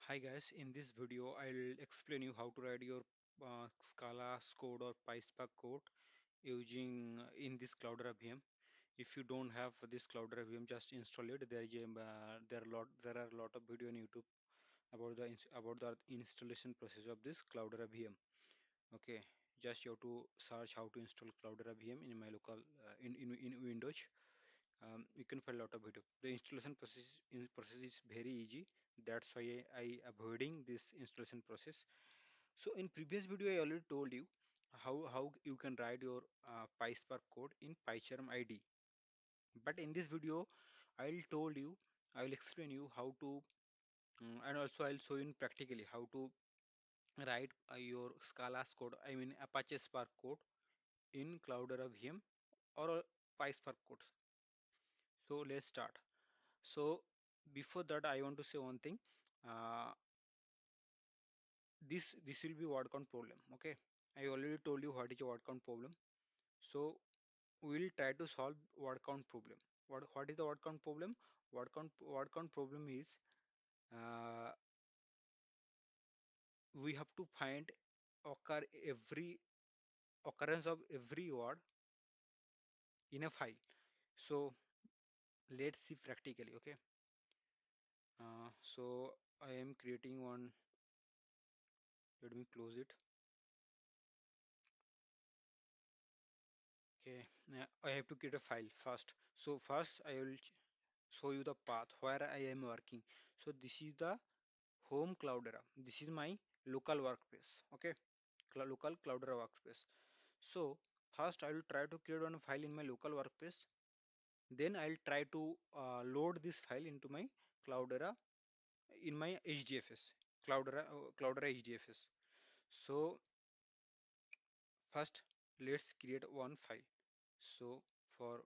Hi guys, in this video I'll explain you how to write your Scala code or PySpark code using in this Cloudera VM. If you don't have this Cloudera VM, just install it. There are a lot of video on YouTube about the installation process of this Cloudera VM. Okay, just you have to search how to install Cloudera VM in my local in Windows. You can find a lot of video. The installation process is very easy. That's why I avoiding this installation process. So in previous video I already told you how you can write your PySpark code in PyCharm ID. But in this video I will explain you how to and also I'll show you practically how to write your Scala's code. I mean Apache Spark code in Cloudera VM or PySpark codes. So let's start. So before that, I want to say one thing. Uh, this will be word count problem. Okay, I already told you what is a word count problem. So we will try to solve word count problem. What is the word count problem? Word count problem is uh, we have to find every occurrence of every word in a file. So let's see practically. Okay. So I am creating one. Let me close it. Okay, I have to create a file first. So first I will show you the path where I am working. So this is the home Cloudera. This is my local workspace. Okay, local Cloudera workspace. So first I will try to create one file in my local workspace. Then I'll try to load this file into my Cloudera in my HDFS. Cloudera HDFS. So first let's create one file. So for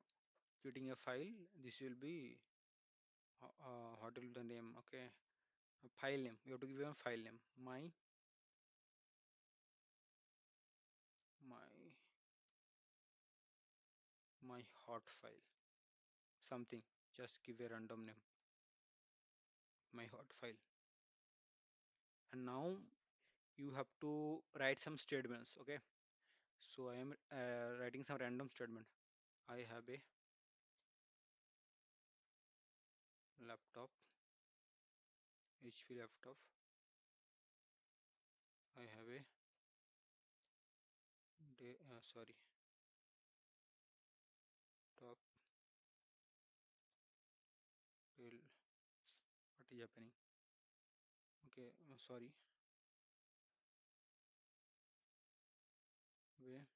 creating a file, this will be what will be the name? Okay, a file name. You have to give a file name. My my hot file. Something. Just give a random name. My hot file. And now you have to write some statements. Okay. So I am writing some random statement. I have a laptop, HP laptop. I have a sorry, top. Well, what is happening? Okay, sorry. Where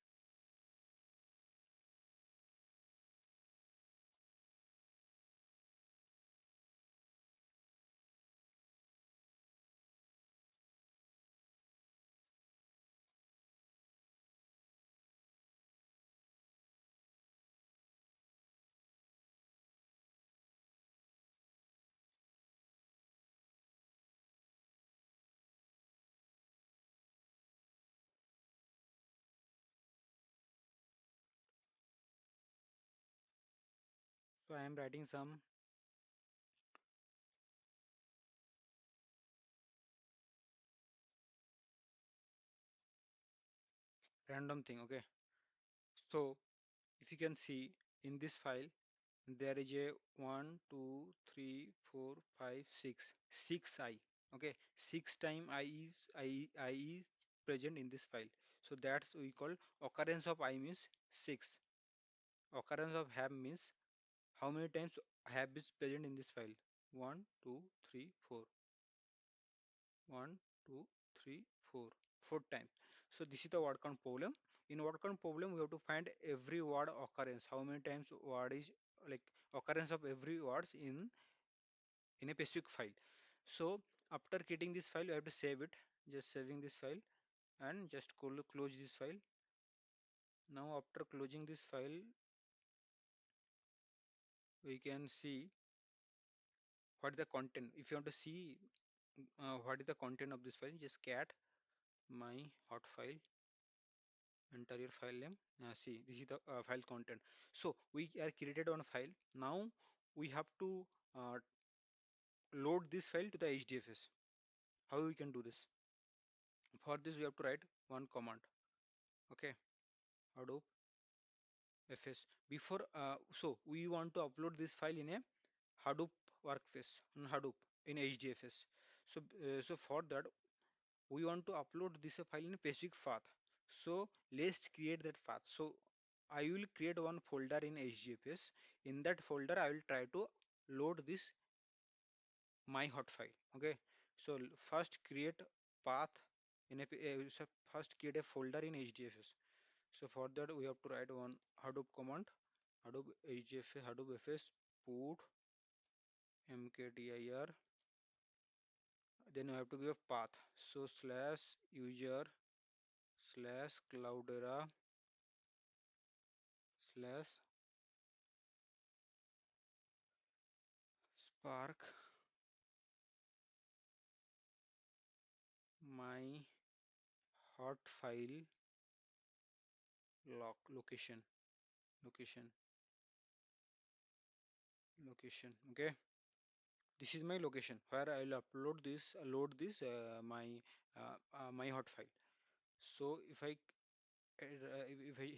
so I am writing some random thing. Okay. So if you can see in this file, there is a 1 2 3 4 5 6 6 I. Okay, 6 time I is present in this file. So that's we call occurrence of I means 6. Occurrence of have means how many times have is present in this file. 1 2 3 4 1 2 3 4 4 times. So this is the word count problem. In word count problem we have to find every word occurrence, how many times word is like occurrence of every words in a specific file. So after getting this file you have to save it. Just saving this file and just close this file. Now after closing this file we can see what is the content. If you want to see what is the content of this file, just cat my hot file, enter your file name. See, this is the file content. So we are created on a file. Now we have to uh, load this file to the HDFS. How we can do this? For this we have to write one command. Okay, Hadoop fs before so we want to upload this file in a Hadoop workspace on Hadoop in HDFS. So for that we want to upload this file in a specific path. So let's create that path. So I will create one folder in HDFS. In that folder I will try to load this my hot file. Okay, so first create path in a so first create a folder in HDFS. So for that we have to write one Hadoop command, Hadoop HDFS, Hadoop fs put mkdir, then you have to give path. So slash user slash cloudera slash spark my hot file location location location. Okay, this is my location where I'll upload this load this my hot file. So if I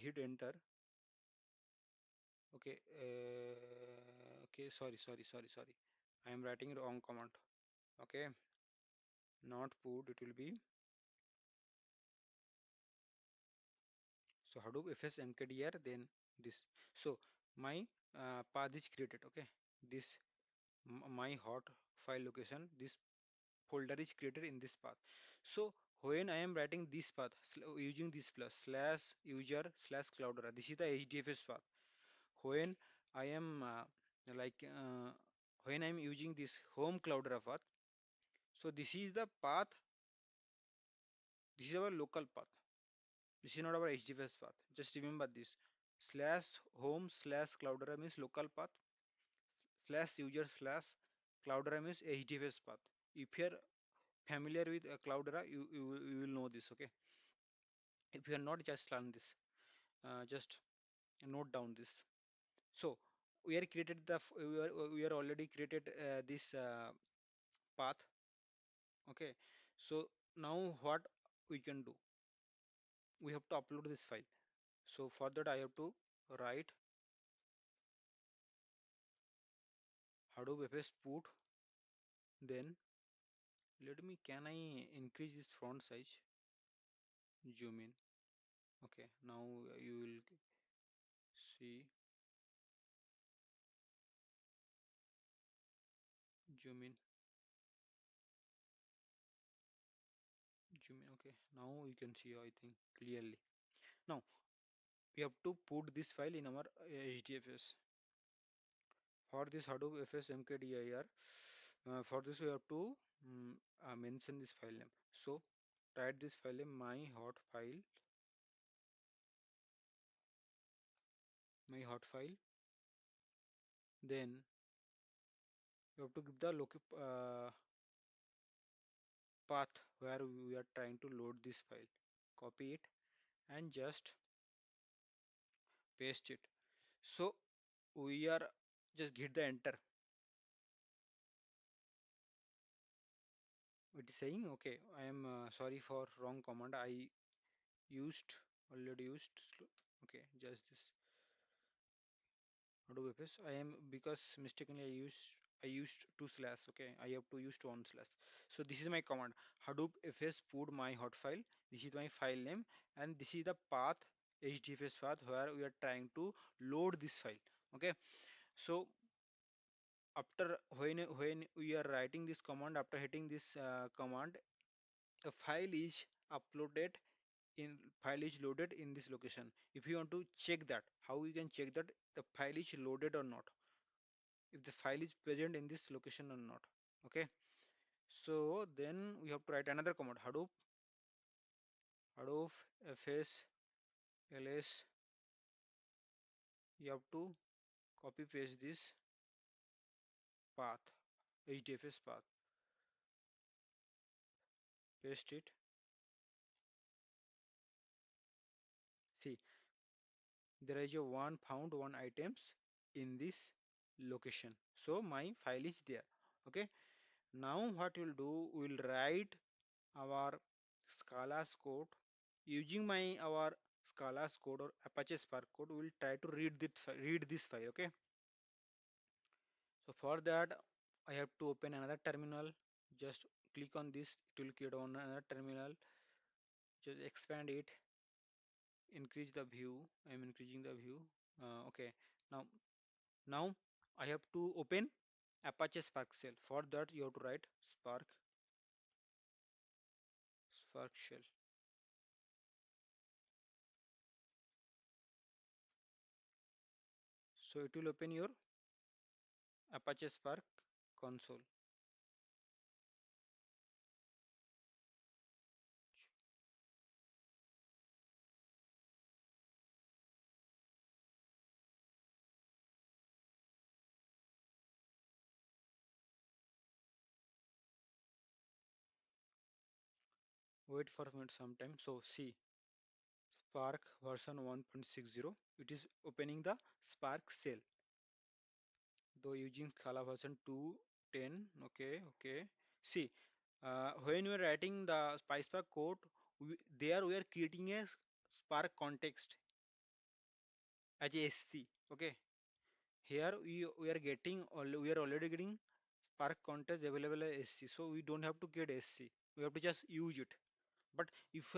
hit enter. Okay, okay, sorry, I am writing wrong command. Okay, not put, it will be so Hadoop fs mkdir, then this. So my path is created. Okay, this my hot file location, this folder is created in this path. So when I am writing this path using this plus slash user slash cloudera, this is the HDFS path. When I am like when I am using this home cloudera path, so this is the path, this is our local path, this is not our HDFS path. Just remember this, slash home slash cloudera means local path, slash user slash cloudera means HDFS path. If you are familiar with cloudera, you will know this. Okay, if you are not, just learn this, just note down this. So we are created we are already created this path. Okay, so now what we can do, we have to upload this file. So for that I have to write Hadoop fs put, then let me, can I increase this font size, zoom in. Okay, now you will see, zoom in, zoom in. Okay, now you can see, I think, clearly. Now we have to put this file in our HDFS. For this Hadoop fs mkdir, for this we have to mention this file name. So write this file name my hot file, then you have to give the path where we are trying to load this file, copy it and just paste it. So we are just hit the enter. It is saying okay, I am sorry for wrong command, I used already used okay, just this Hadoop fs I am, because mistakenly I used two slash. Okay, I have to use one slash. So this is my command, Hadoop fs put my hot file, this is my file name, and this is the path, HDFS path where we are trying to load this file. Okay, so after when we are writing this command, after hitting this command, a file is uploaded in, file is loaded in this location. If you want to check that, how we can check that the file is loaded or not, if the file is present in this location or not. Okay, so then we have to write another command, hadoop fs ls. You have to copy paste this path, HDFS path, paste it. See, there is a one found one items in this location, so my file is there. Okay, Now what we'll do, we'll write our Scala's code using my our Scala's code or Apache Spark code. We'll try to read this file. Okay. So for that, I have to open another terminal. Just click on this. It will create on another terminal. Just expand it. Increase the view. I'm increasing the view. Okay. Now I have to open Apache Spark shell. For that, you have to write Spark shell. So it will open your Apache Spark console. Wait for a minute sometime. So see Spark version 1.60. It is opening the Spark shell. Though using Scala version 2.10. Okay. See, when we are writing the PySpark code, there we are creating a Spark context as a SC. Okay. Here we are getting we are already getting Spark context available as SC. So we don't have to get SC. We have to just use it. But if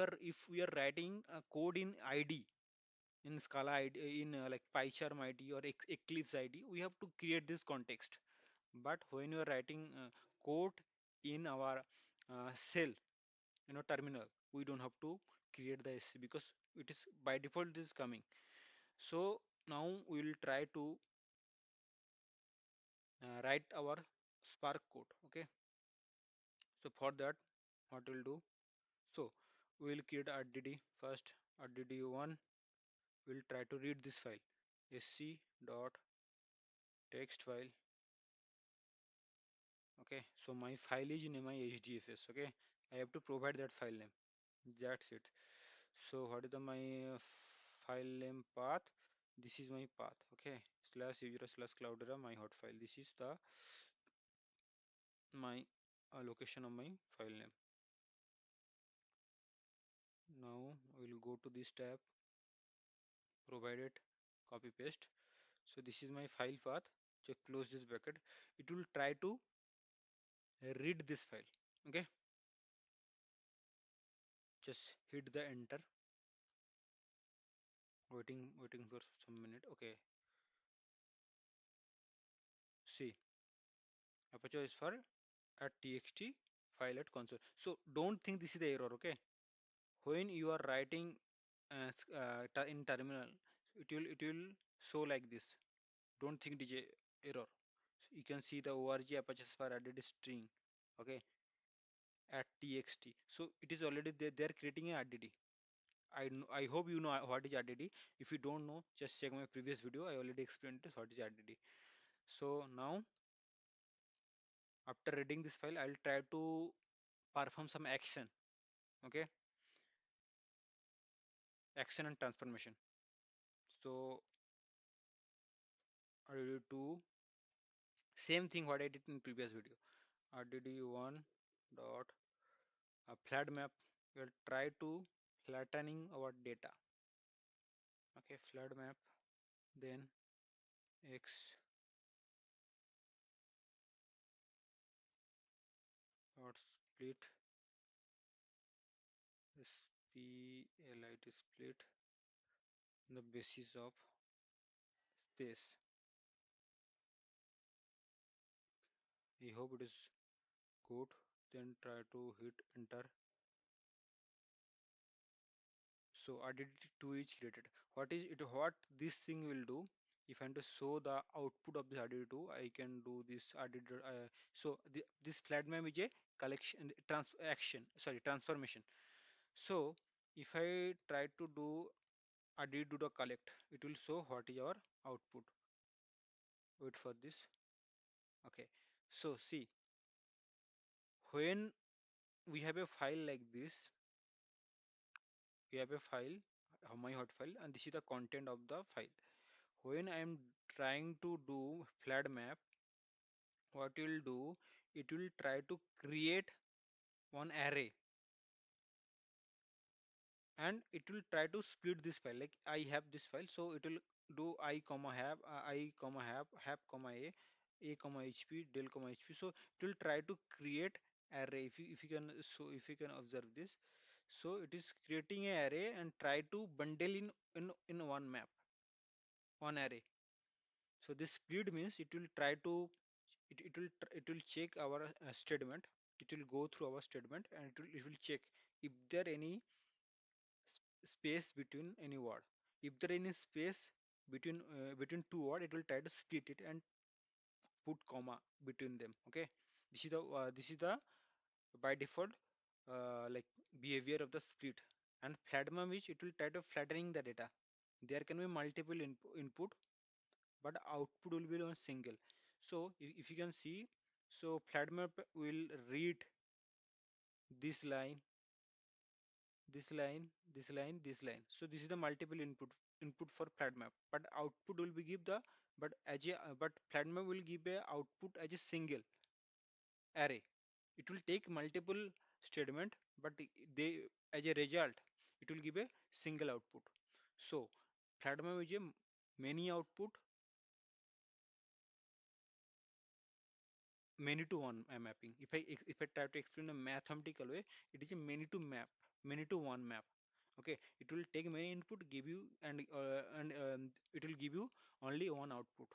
we are writing a code in ID in Scala ID in like PyCharm ID or Eclipse ID, we have to create this context. But when you are writing code in our shell, terminal, we don't have to create the SC because it is by default this is coming. So now we will try to write our Spark code. Okay. So for that, what we'll do? So we will create RDD first. RDD1 will try to read this file sc dot text file. Okay, so my file is in my hdfs. Okay, I have to provide that file name. That's it. So what is the my file name path? This is my path. Okay, slash user slash cloudera my hot file. This is the my location of my file name. Now we will go to this tab, provide it, copy paste. So this is my file path. Just close this bracket. It will try to read this file. Okay, just hit the enter. Waiting for some minute. Okay, see Apache is for at txt file at console. So don't think this is the error. Okay, when you are writing in terminal, it will show like this. Don't think it is a error. So you can see the org Apache for added string. Okay, at txt. So it is already there. They are creating a RDD. I hope you know what is RDD. If you don't know, just check my previous video. I already explained this, what is RDD. So now after reading this file, I'll try to perform some action. Okay, action and transformation. So I will do same thing what I did in previous video. RDD1 dot flat map. We'll try to flattening our data. Okay, flat map. Then x dot split split split on the basis of space. I hope it is good. Then try to hit enter. So RDD2 is created. What is it? What this thing will do? If I want to show the output of this RDD2, I can do this RDD. So this flat map is a collection transformation. So if I try to do RDD2 the collect, it will show what is our output. Wait for this. Okay. So see, when we have a file like this, we have a file, my hot file, and this is the content of the file. When I am trying to do flat map, what you'll do, it will try to create one array, and it will try to split this file. Like I have this file, so it will do I comma have have comma a comma hp del comma hp. So it will try to create array. If you can, so if you can observe this, so it is creating a array and try to bundle in one map, one array. So this split means it will try to, it will check our statement. It will go through our statement, and it will check if there any space between any word. If there any space between two word, it will try to split it and put comma between them. Okay, this is the by default like behavior of the split. And flatma, which it will try to flattening the data. There can be multiple input, but output will be one single. So if you can see, so flatmap will read this line, this line, this line, this line. So this is the multiple input for flat map, but output will be give the, but flat map will give a output as a single array. It will take multiple statement, but they, as a result, it will give a single output. So flat map is a many output, many to one mapping. If I try to explain a mathematical way, it is a many to one map. Okay, it will take many input, give you, and it will give you only one output.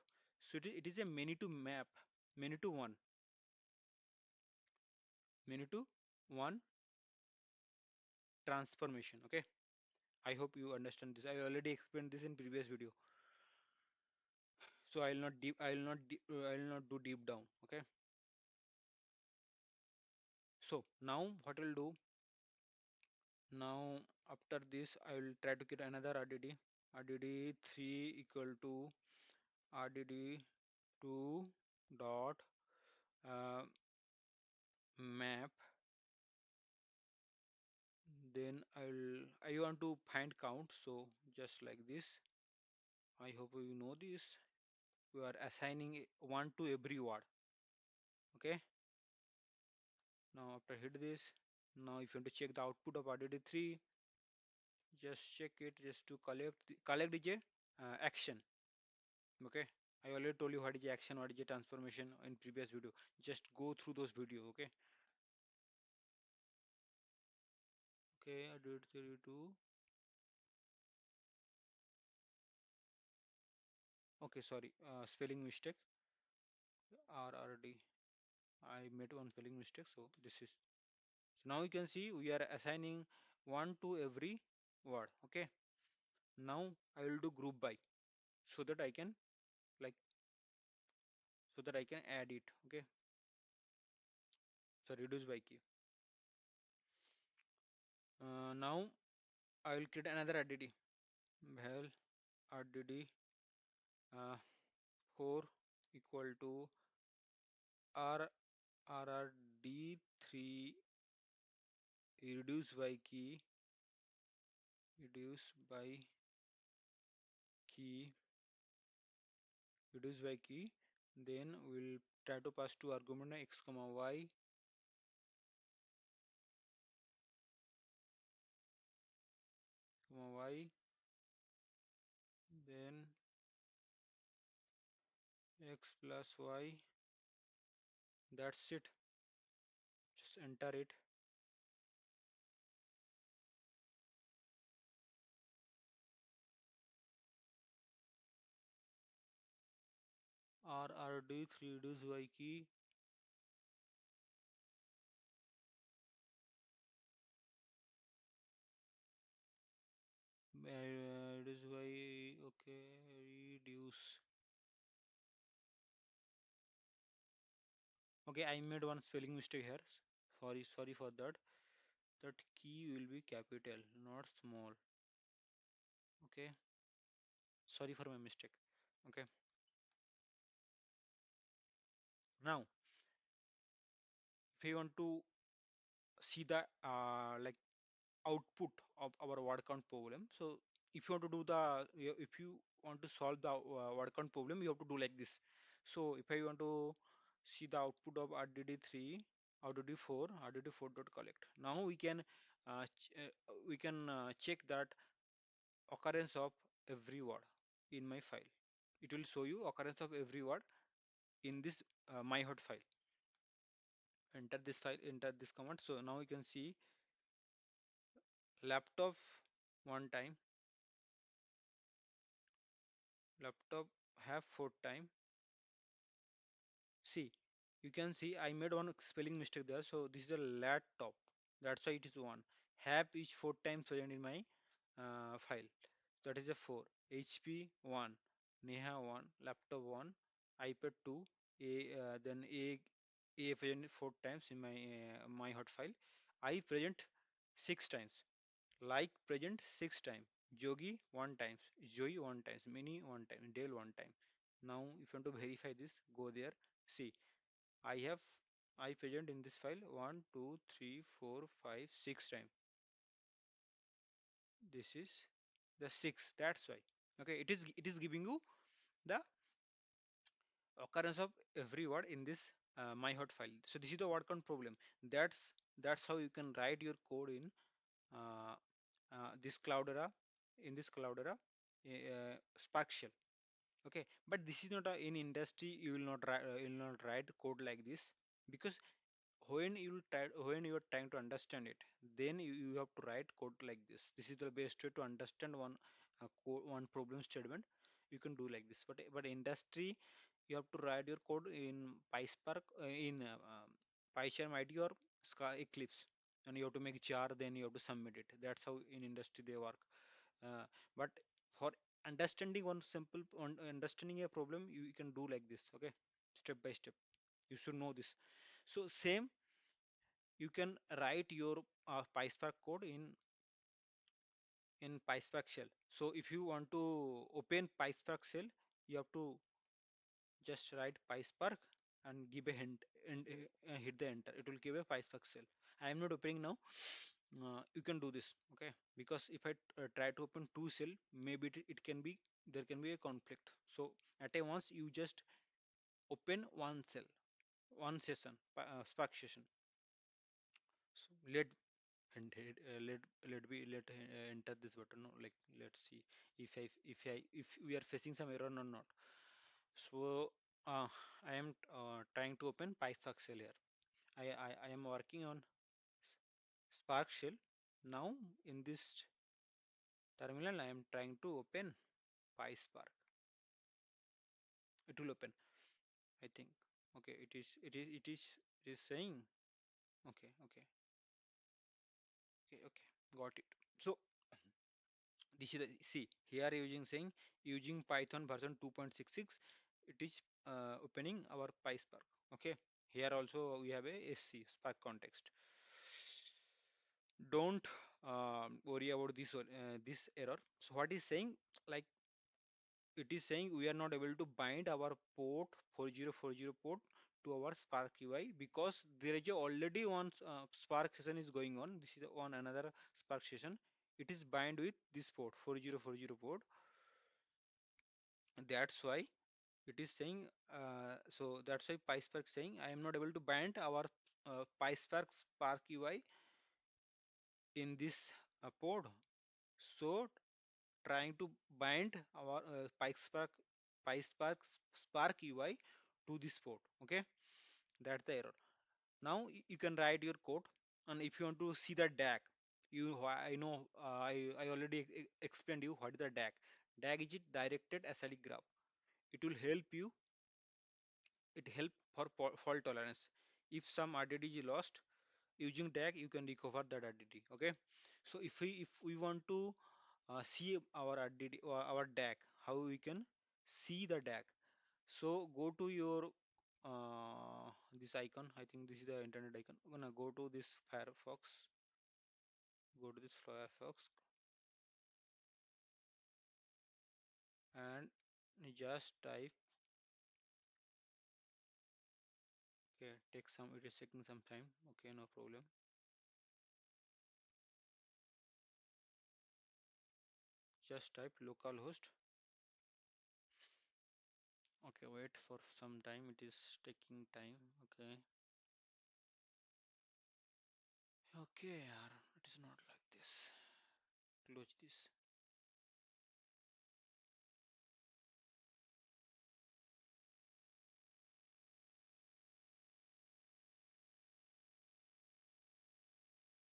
So it is a many to map, many to one, many to one transformation. Okay, I hope you understand this. I already explained this in previous video, so I will not do deep down. Okay, so now what we'll do, now after this I will try to get another RDD. RDD 3 equal to RDD 2 dot uh, map. Then I want to find count, so just like this. I hope you know this. We are assigning one to every word. Okay. Now after hit this, now if you want to check the output of RDD 3, just check it, just to collect is a action. Okay, I already told you what is the action, what is the transformation in previous video. Just go through those video. Okay. Okay, I did 32. Okay, sorry, spelling mistake. RRD, I made one spelling mistake. So this is, so now you can see we are assigning one to every word. Okay, now I will do group by, so that I can, like, so that I can add it. Okay, so reduce by key. Now I will create another RDD. Well, RDD 4 equal to R RRD 3 reduce by key, reduce by key, reduce by key. Then we'll try to pass two argument x comma y, comma y, then x plus y. That's it. Just enter it. RRD 3 reduce y key. Reduce y. Okay, reduce. Okay, I made one spelling mistake here. Sorry for that. That key will be capital, not small. Okay, sorry for my mistake. Okay, now if you want to see the like output of our word count problem, so if you want to do the, if you want to solve the word count problem, you have to do like this. So if I want to see the output of rdd3, rdd4, rdd4 dot collect. Now we can check that occurrence of every word in my file. It will show you occurrence of every word in this my hot file. Enter this file, enter this command. So now you can see laptop one time, laptop have four time. See, you can see I made one spelling mistake there. So this is a laptop. That's why it is one. Have is four times present in my file. That is a four. HP one, Neha one, laptop one, iPad two, then a present four times in my hot file. I present six times. Like present six times. Jogi one times. Joy one times. Mini one time. Dale one time. Now if you want to verify this, go there. See, I have I present in this file one, two, three, four, five, six time. This is the six. That's why. Okay, it is giving you the occurrence of every word in this my hot file. So this is the word count problem. That's how you can write your code in uh, this cloudera, in this cloudera spark shell. Okay, but this is not in industry. You will not write code like this, because when you are trying to understand it, then you have to write code like this is the best way to understand one problem statement. You can do like this, but industry, you have to write your code in pyspark, in pycharm id or eclipse, and you have to make jar, then you have to submit it. That's how in industry they work. But for understanding one simple understanding a problem, you can do like this. Okay, step by step, you should know this. So same, you can write your PySpark code in PySpark shell. So if you want to open PySpark shell, you have to just write PySpark and give a hint and hit the enter. It will give a PySpark shell. I am not opening now. You can do this, okay? Because if I try to open two shell, maybe it can be, there can be a conflict. So at a once, you just open one cell, one session, Spark session. So let enter this button. No? Like, let's see if we are facing some error or not. So I am trying to open PySpark shell here. I am working on Spark shell. Now in this terminal, I am trying to open PySpark. It will open, I think. Okay, it is saying. Okay, got it. So this is the, see here using saying using Python version 2.66, it is opening our PySpark. Okay, here also we have a SC Spark context. Don't worry about this error. So what is saying, like, it is saying we are not able to bind our port 4040 port to our Spark UI, because there is already one Spark session is going on. This is on another Spark session. It is bind with this port 4040 port. That's why it is saying, so that's why PySpark saying I am not able to bind our PySpark Spark UI in this port. So trying to bind our PySpark Spark UI to this port. Okay, that's the error. Now you can write your code, and if you want to see the DAG, I know I already explained you what is the DAG. DAG is it directed acyclic graph. It will help you. It help for fault tolerance. If some RDD is lost, using DAG you can recover that RDD. Okay, so if we want to see our RDD or our DAG, how we can see the DAG? So go to your this icon. I think this is the internet icon. I'm gonna go to this Firefox. Go to this Firefox and just type. Okay, take some. It is taking some time. Okay, no problem. Just type localhost Okay, wait for some time. It is taking time. Okay. Okay, yaar, it is not like this. Close this.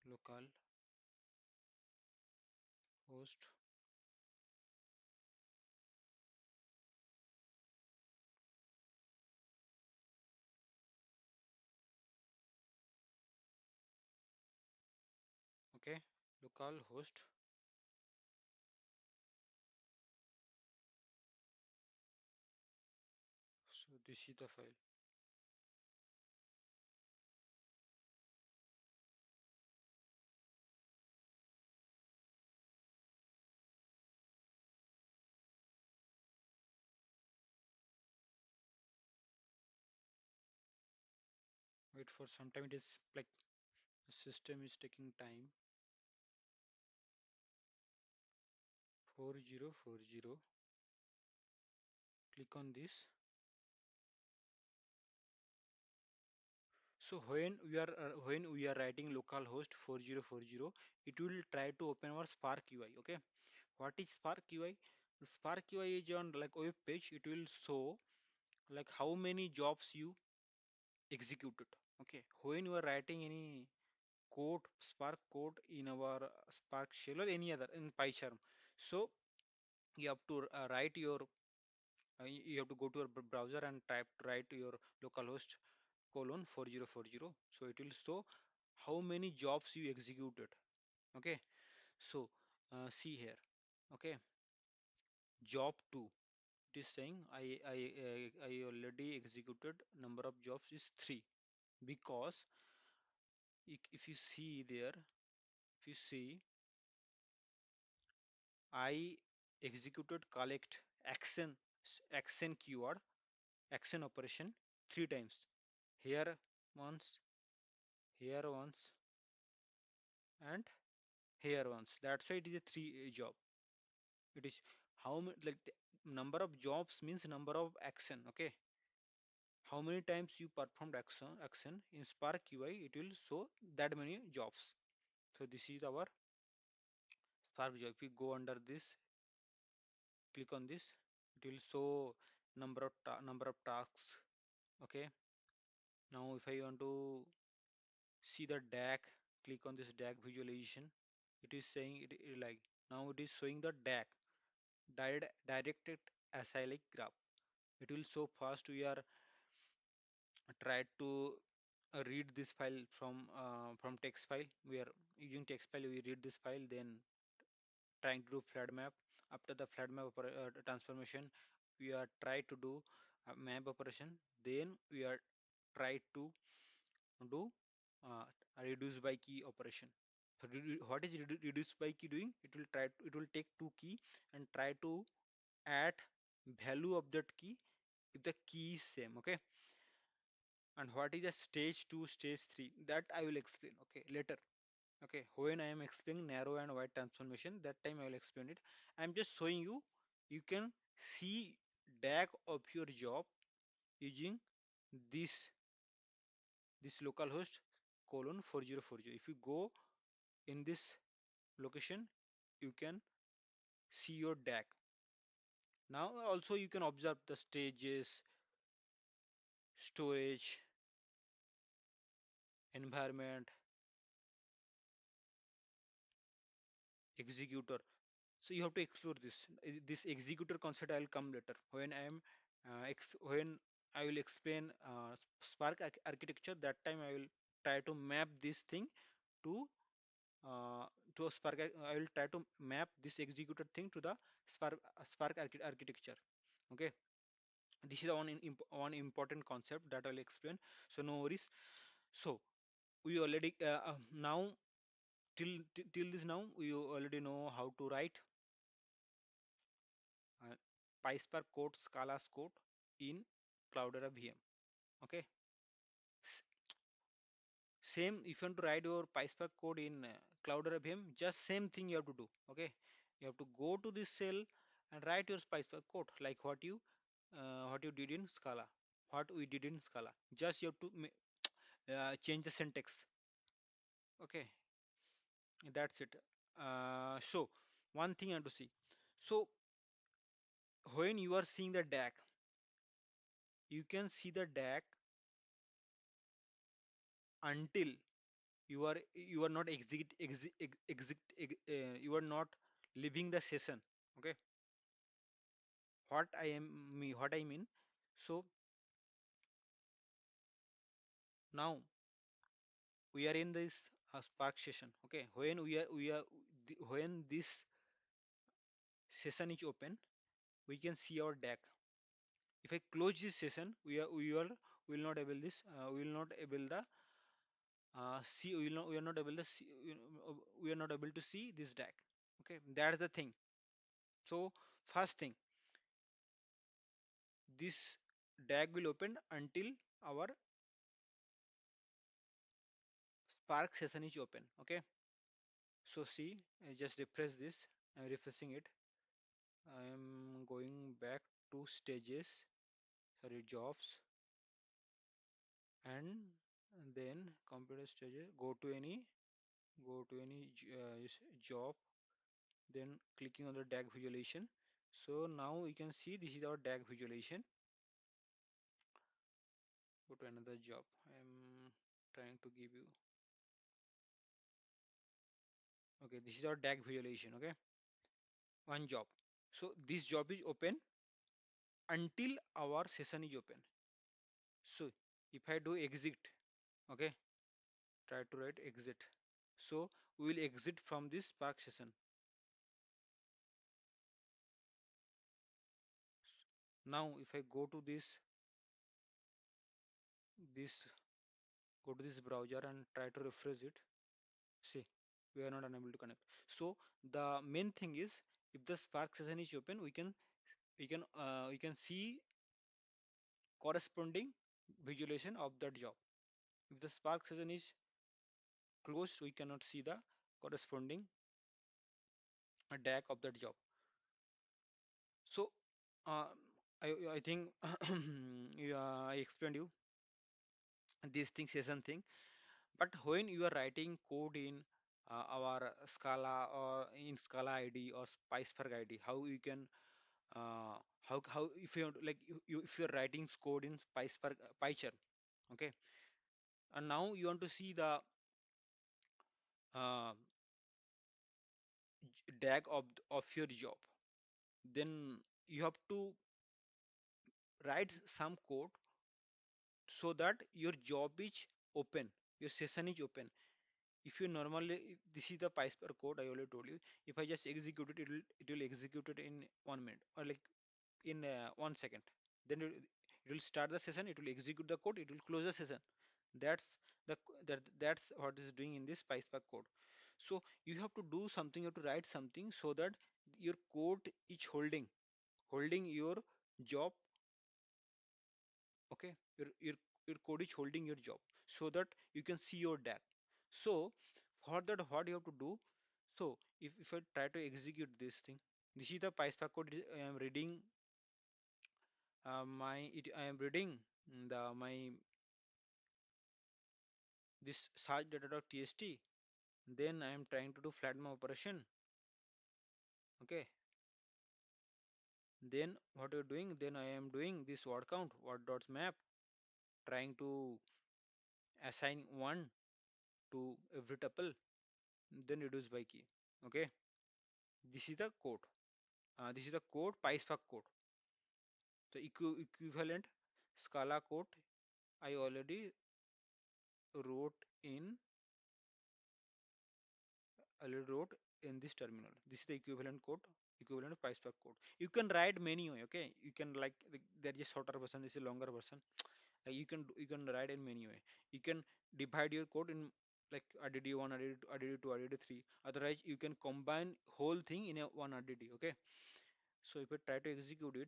Local host. Okay. Local host. So this is the file. Wait for some time. It is like the system is taking time. 4040. Click on this. So when we are writing localhost 4040, it will try to open our Spark UI. Okay, what is Spark UI? The Spark UI is on like web page. It will show like how many jobs you executed. Okay, when you are writing any code, Spark code in our Spark shell or any other in PyCharm, so you have to write your you have to go to your browser and write your localhost colon 4040, so it will show how many jobs you executed. Okay, so see here. Okay, job 2, it is saying I already executed number of jobs is 3, because if you see there, if you see, I executed collect action keyword, action operation 3 times, here once, here once, and here once. That's why it is a 3 job. It is how many, like the number of jobs means number of action. Okay, how many times you performed action in Spark UI, it will show that many jobs. So this is our Spark job. If you go under this, click on this, it will show number of tasks. Okay, now if I want to see the DAG, click on this DAG visualization. It is saying it like now it is showing the DAG, directed acyclic graph. It will show first we are try to read this file from text file. We are using text file, we read this file, then trying to do flood map. After the flood map transformation, we are try to do a map operation, then we are try to do uh, a reduce by key operation. So what is reduce by key doing? It will take two key and try to add value of that key if the key is same. Okay, and what is the stage 2, stage 3, that I will explain, okay, later. Okay, when I am explaining narrow and wide transformation, that time I will explain it. I am just showing you, you can see DAG of your job using this localhost colon 4040. If you go in this location, you can see your DAG. Now also you can observe the stages, storage, environment, executor. So you have to explore this. This executor concept I will come later when I am when I will explain Spark architecture. That time I will try to map this thing to a Spark. I will try to map this executor thing to the Spark architecture. Okay, this is one important concept that I will explain. So no worries. So we already now till this now we already know how to write uh, pyspark code, Scala code in cloudera VM. Okay, same if you want to write your pyspark code in cloudera VM, just same thing you have to do. Okay, you have to go to this cell and write your pyspark code like what you what you did in Scala. What we did in Scala. Just you have to change the syntax. Okay, that's it. So one thing I have to see. So when you are seeing the DAG, you can see the DAG until you are not you are not leaving the session. Okay, what I mean. So now we are in this Spark session. Okay, when this session is open, we can see our DAG. If I close this session, we will not able this we will not able the see we are not able to see we are not able to see this DAG. Okay, that's the thing. So first thing, this DAG will open until our Spark session is open. Okay, so see, I just refresh this. I'm refreshing it. I am going back to stages, sorry, jobs, and then computer stages. Go to any job, then clicking on the DAG visualization. So now you can see this is our DAG visualization. Go to another job. I am trying to give you. Okay, this is our DAG visualization. Okay, one job. So this job is open until our session is open. So if I do exit, okay, try to write exit. So we will exit from this Spark session. Now if I go to this go to this browser and try to refresh it, see, we are not unable to connect. So the main thing is, if the Spark session is open, we can see corresponding visualization of that job. If the Spark session is closed, we cannot see the corresponding DAG of that job. So I think yeah, I explained you this thing session thing. But when you are writing code in our Scala or in Scala ID or pyspark ID, how you can how if you like if you're writing code in pyspark pycharm, okay, and now you want to see the uh, DAG of your job, then you have to write some code so that your job is open, your session is open. If you normally, if this is the pyspark code I already told you. If I just execute it, it will execute it in 1 minute or like in 1 second. Then it will start the session, it will execute the code, it will close the session. That's that's what is doing in this pyspark code. So you have to do something, you have to write something so that your code is holding your job. Okay, your code is holding your job so that you can see your DAG. So for that, what you have to do, so if I try to execute this thing, this is the pyspark code. I am reading I am reading the my this search data.txt. Then I am trying to do flat my operation. Okay, then what you're doing, then I am doing this word count word dots map, trying to assign one to every tuple, then reduce by key. Okay, this is the code. This is the code, pyspark code. The equivalent Scala code I already wrote wrote in this terminal. This is the equivalent code, equivalent pyspark code. You can write many way. Okay, you can like there is a shorter version, this is a longer version. Like you can write in many way. You can divide your code in like RDD1, RDD2, RDD2, RDD3. Otherwise, you can combine whole thing in a one RDD. Okay, so if I try to execute it,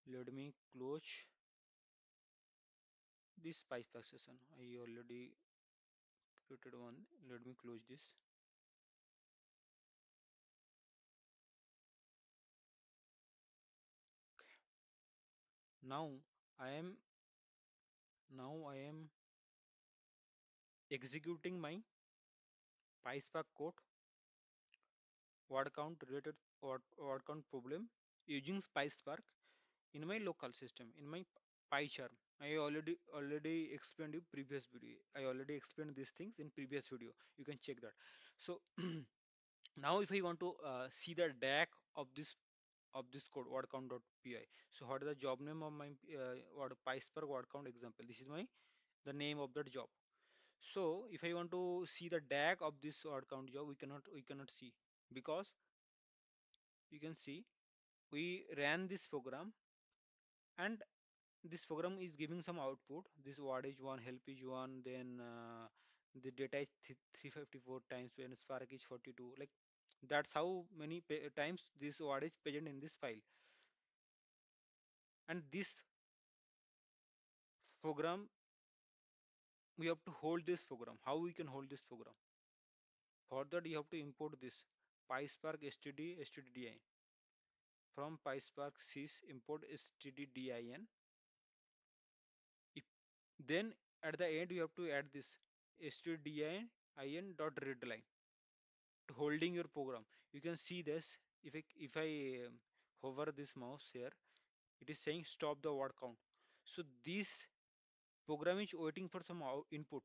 let me close this PySpark session. I already created one. Let me close this. Now I am now I am executing my PySpark code word count related word count problem using PySpark in my local system in my PyCharm. I already explained you previous video. I already explained these things in previous video. You can check that. So now if I want to see the DAG of this code word count.py. So what is the job name of my word PySpark word count example? This is my the name of that job. So if I want to see the DAG of this word count job, we cannot see, because you can see we ran this program, and this program is giving some output. This word is one, help is one, then the data is 354 times when spark is 42. Like that's how many times this word is present in this file. And this program, we have to hold this program. How we can hold this program? For that you have to import this PySpark std from PySpark sys import stdin. If then at the end you have to add this stdin dot readline to holding your program. You can see this. If I hover this mouse here, it is saying stop the word count. So this program is waiting for some input.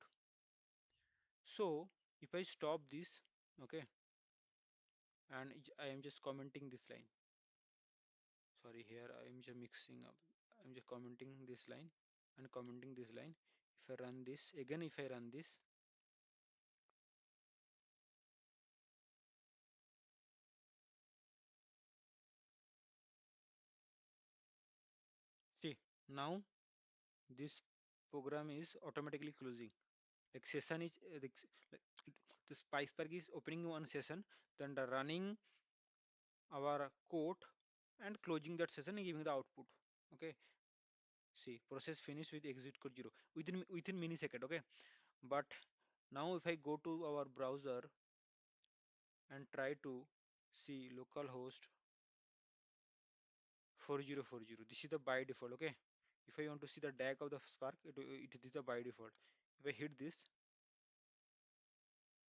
So if I stop this, okay, and I am just commenting this line. Sorry, here I am just mixing up. I'm just commenting this line and commenting this line. If I run this again, if I run this, see, now this program is automatically closing. Like session is like the Spiceberg is opening one session, then the running our code and closing that session and giving the output. Okay, see, process finish with exit code 0 within millisecond. Okay, but now if I go to our browser and try to see localhost 4040, this is the by default. Okay, if I want to see the DAG of the Spark, it is the by default. If I hit this,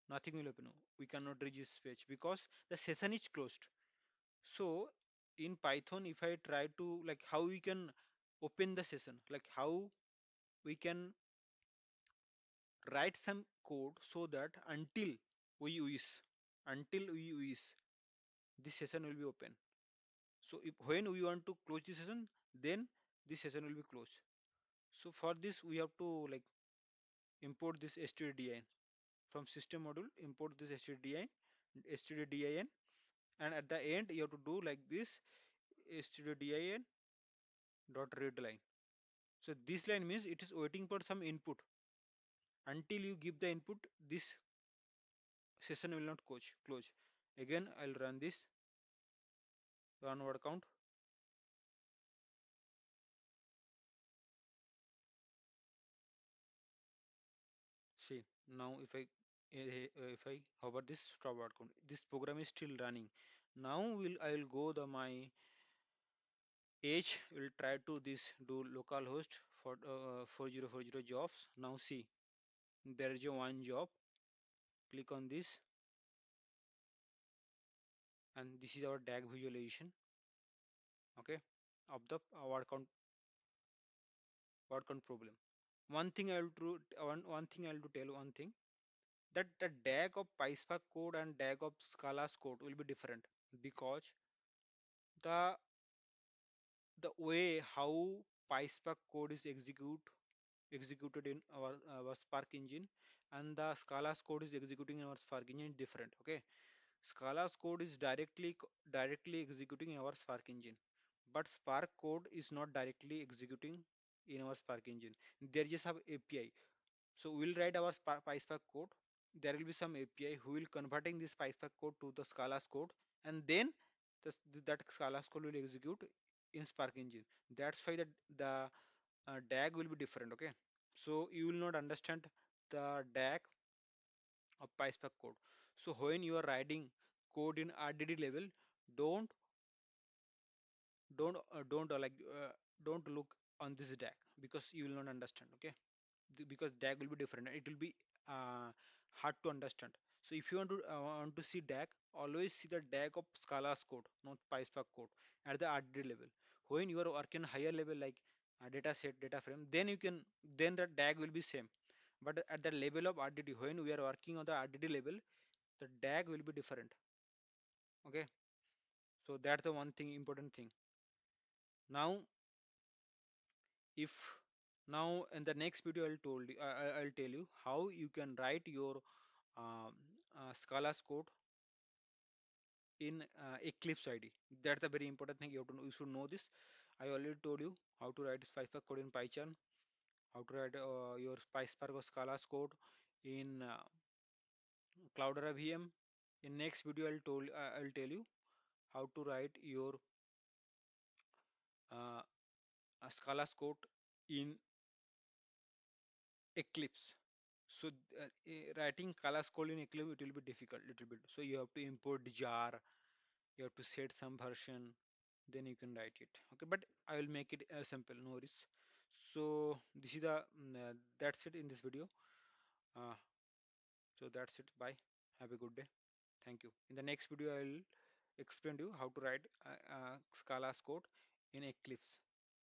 nothing will happen. We cannot reach this page because the session is closed. So in Python, if I try to, like, how we can open the session, like how we can write some code so that until we wish, this session will be open. So if when we want to close the session, then this session will be closed. So for this we have to like import this stdin from system module, import this stdin, and at the end you have to do like this stdin dot read line. So this line means it is waiting for some input. Until you give the input, this session will not close. Again, I'll run this, run word count. See, now if I hover this stop word count, this program is still running. Now I will go the my edge, will try to this do localhost for 4040 jobs. Now see, there is a one job. Click on this, and this is our DAG visualization. Okay, of the word count problem. One thing I'll to tell one thing, that the DAG of PySpark code and DAG of Scala's code will be different, because the the way how PySpark code is executed in our Spark engine and the Scala's code is executing in our Spark engine is different. Okay, Scala's code is directly executing in our Spark engine, but Spark code is not directly executing in our Spark engine. There just have API. So we'll write our PySpark code. There will be some API who will converting this PySpark code to the Scala's code, and then that Scala's code will execute in Spark engine. That's why the DAG will be different. Okay, so you will not understand the DAG of PySpark code. So when you are writing code in RDD level, don't don't look on this DAG because you will not understand. Okay, because DAG will be different. It will be hard to understand. So if you want to see DAG, always see the DAG of Scala's code, not PySpark code at the RDD level. When you are working higher level like data set, data frame, then you can then the DAG will be same. But at the level of RDD, when we are working on the RDD level, the DAG will be different. Okay, so that's the one thing important thing. Now, if now in the next video I'll tell you how you can write your Scala's code in Eclipse ID. That's a very important thing. You should know this. I already told you how to write PySpark code in Python, how to write your PySpark or Scala's code in Cloudera VM. In next video I'll tell you how to write your uh, Scala's code in Eclipse. So writing Scala's code in Eclipse it will be difficult little bit. So you have to import the jar, you have to set some version, then you can write it. Okay, but I will make it simple, no worries. So this is that's it in this video. Uh, so that's it. Bye. Have a good day. Thank you. In the next video, I will explain to you how to write Scala's code in Eclipse.